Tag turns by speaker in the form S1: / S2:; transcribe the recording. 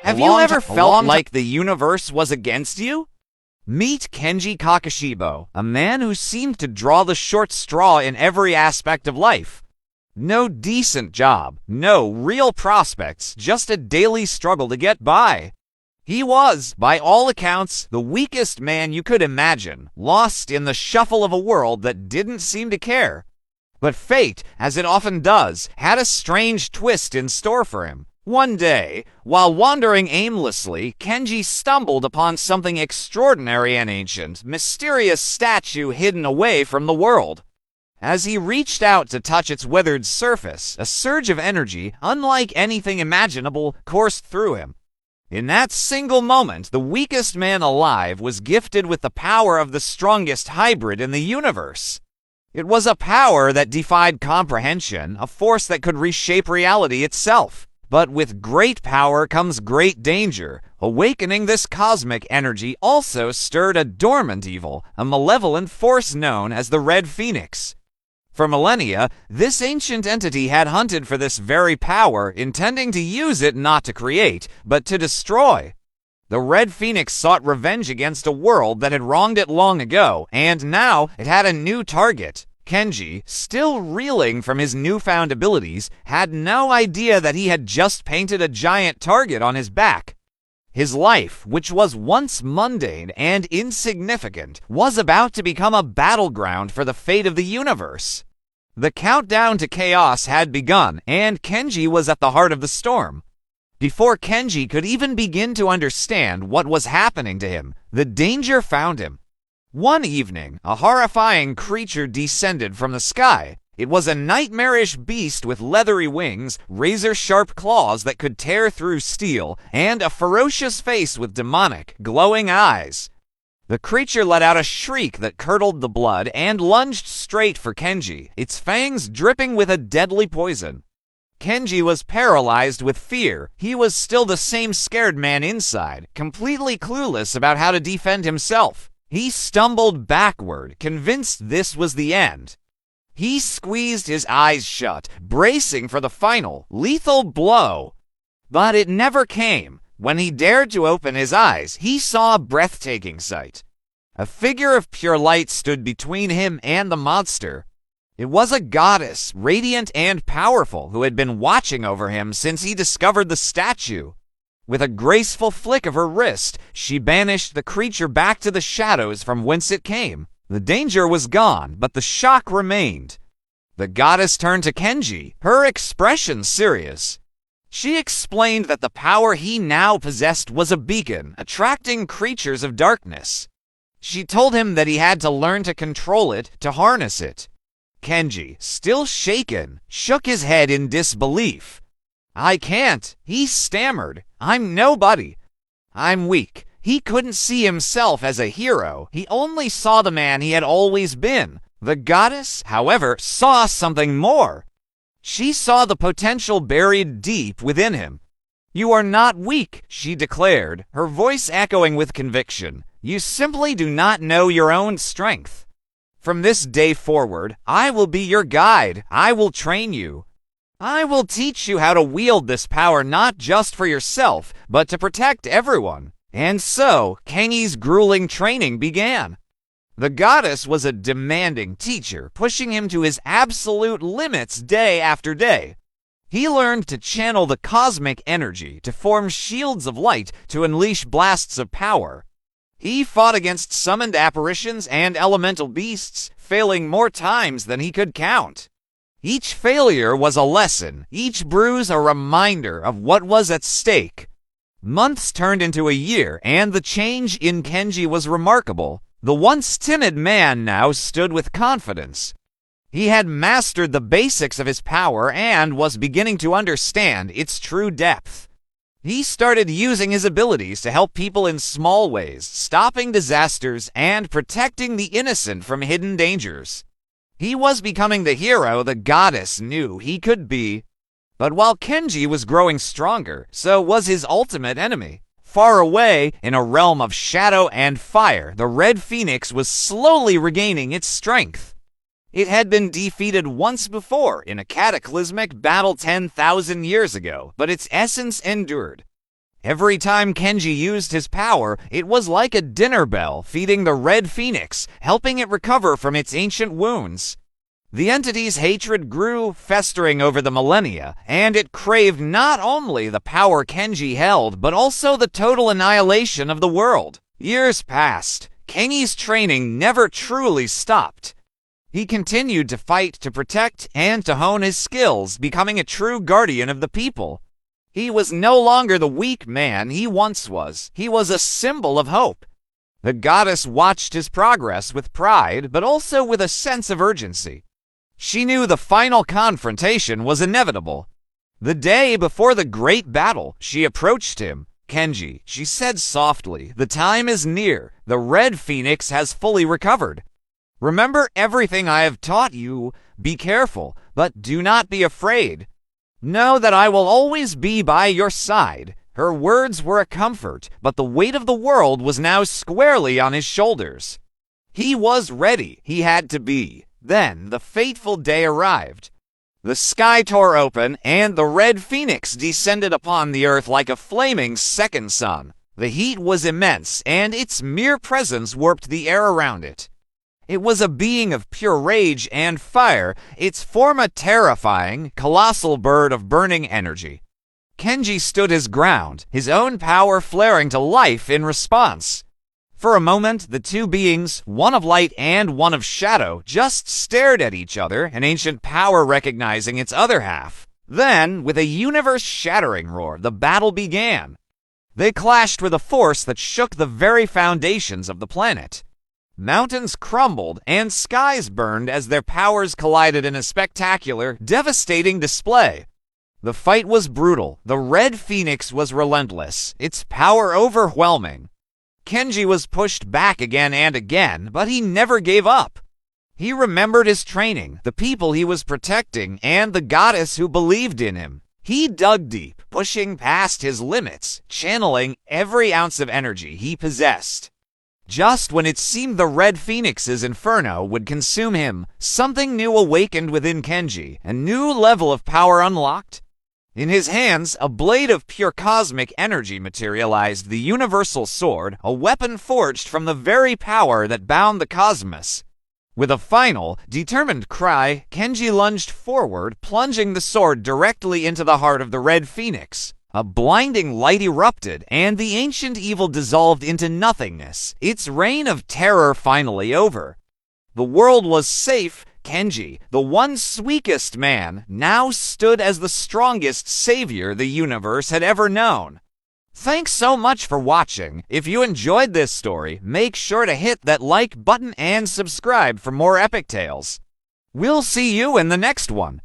S1: Have you ever felt like the universe was against you? Meet Kengi Kokushibo, a man who seemed to draw the short straw in every aspect of life. No decent job, no real prospects, just a daily struggle to get by. He was, by all accounts, the weakest man you could imagine, lost in the shuffle of a world that didn't seem to care. But fate, as it often does, had a strange twist in store for him. One day, while wandering aimlessly, Kengi stumbled upon something extraordinary and ancient, mysterious statue hidden away from the world. As he reached out to touch its withered surface, a surge of energy, unlike anything imaginable, coursed through him. In that single moment, the weakest man alive was gifted with the power of the strongest hybrid in the universe. It was a power that defied comprehension, a force that could reshape reality itself. But with great power comes great danger. Awakening this cosmic energy also stirred a dormant evil, a malevolent force known as the Red Phoenix. For millennia, this ancient entity had hunted for this very power, intending to use it not to create, but to destroy. The Red Phoenix sought revenge against a world that had wronged it long ago, and now it had a new target. Kengi, still reeling from his newfound abilities, had no idea that he had just painted a giant target on his back. His life, which was once mundane and insignificant, was about to become a battleground for the fate of the universe. The countdown to chaos had begun, and Kengi was at the heart of the storm. Before Kengi could even begin to understand what was happening to him, the danger found him. One evening, a horrifying creature descended from the sky. It was a nightmarish beast with leathery wings, razor-sharp claws that could tear through steel, and a ferocious face with demonic, glowing eyes. The creature let out a shriek that curdled the blood and lunged straight for Kengi, its fangs dripping with a deadly poison. Kengi was paralyzed with fear. He was still the same scared man inside, completely clueless about how to defend himself. He stumbled backward, convinced this was the end. He squeezed his eyes shut, bracing for the final, lethal blow. But it never came. When he dared to open his eyes, he saw a breathtaking sight. A figure of pure light stood between him and the monster. It was a goddess, radiant and powerful, who had been watching over him since he discovered the statue. With a graceful flick of her wrist, she banished the creature back to the shadows from whence it came. The danger was gone, but the shock remained. The goddess turned to Kengi, her expression serious. She explained that the power he now possessed was a beacon, attracting creatures of darkness. She told him that he had to learn to control it, to harness it. Kengi, still shaken, shook his head in disbelief. "I can't," he stammered. "I'm nobody. I'm weak." He couldn't see himself as a hero. He only saw the man he had always been. The goddess, however, saw something more. She saw the potential buried deep within him. "You are not weak," she declared, her voice echoing with conviction. "You simply do not know your own strength. From this day forward, I will be your guide. I will train you. I will teach you how to wield this power not just for yourself, but to protect everyone." And so, Kengi's grueling training began. The goddess was a demanding teacher, pushing him to his absolute limits day after day. He learned to channel the cosmic energy, to form shields of light, to unleash blasts of power. He fought against summoned apparitions and elemental beasts, failing more times than he could count. Each failure was a lesson, each bruise a reminder of what was at stake. Months turned into a year, and the change in Kengi was remarkable. The once timid man now stood with confidence. He had mastered the basics of his power and was beginning to understand its true depth. He started using his abilities to help people in small ways, stopping disasters and protecting the innocent from hidden dangers. He was becoming the hero the goddess knew he could be. But while Kengi was growing stronger, so was his ultimate enemy. Far away, in a realm of shadow and fire, the Red Phoenix was slowly regaining its strength. It had been defeated once before in a cataclysmic battle 10,000 years ago, but its essence endured. Every time Kenji used his power, it was like a dinner bell feeding the Red Phoenix, helping it recover from its ancient wounds. The entity's hatred grew, festering over the millennia, and it craved not only the power Kenji held, but also the total annihilation of the world. Years passed. Kengi's training never truly stopped. He continued to fight, to protect, and to hone his skills, becoming a true guardian of the people. He was no longer the weak man he once was. He was a symbol of hope. The goddess watched his progress with pride, but also with a sense of urgency. She knew the final confrontation was inevitable. The day before the great battle, she approached him. "Kenji," she said softly, "the time is near. The Red Phoenix has fully recovered. Remember everything I have taught you. Be careful, but do not be afraid. Know that I will always be by your side." Her words were a comfort, but the weight of the world was now squarely on his shoulders. He was ready. He had to be. Then the fateful day arrived. The sky tore open, and the Red Phoenix descended upon the earth like a flaming second sun. The heat was immense, and its mere presence warped the air around it. It was a being of pure rage and fire, its form a terrifying, colossal bird of burning energy. Kenji stood his ground, his own power flaring to life in response. For a moment, the two beings, one of light and one of shadow, just stared at each other, an ancient power recognizing its other half. Then, with a universe-shattering roar, the battle began. They clashed with a force that shook the very foundations of the planet. Mountains crumbled and skies burned as their powers collided in a spectacular, devastating display. The fight was brutal. The Red Phoenix was relentless, its power overwhelming. Kenji was pushed back again and again, but he never gave up. He remembered his training, the people he was protecting, and the goddess who believed in him. He dug deep, pushing past his limits, channeling every ounce of energy he possessed. Just when it seemed the Red Phoenix's inferno would consume him, something new awakened within Kenji, a new level of power unlocked. In his hands, a blade of pure cosmic energy materialized, the universal sword, a weapon forged from the very power that bound the cosmos. With a final, determined cry, Kenji lunged forward, plunging the sword directly into the heart of the Red Phoenix. A blinding light erupted, and the ancient evil dissolved into nothingness, its reign of terror finally over. The world was safe. Kenji, the once weakest man, now stood as the strongest savior the universe had ever known. Thanks so much for watching. If you enjoyed this story, make sure to hit that like button and subscribe for more epic tales. We'll see you in the next one.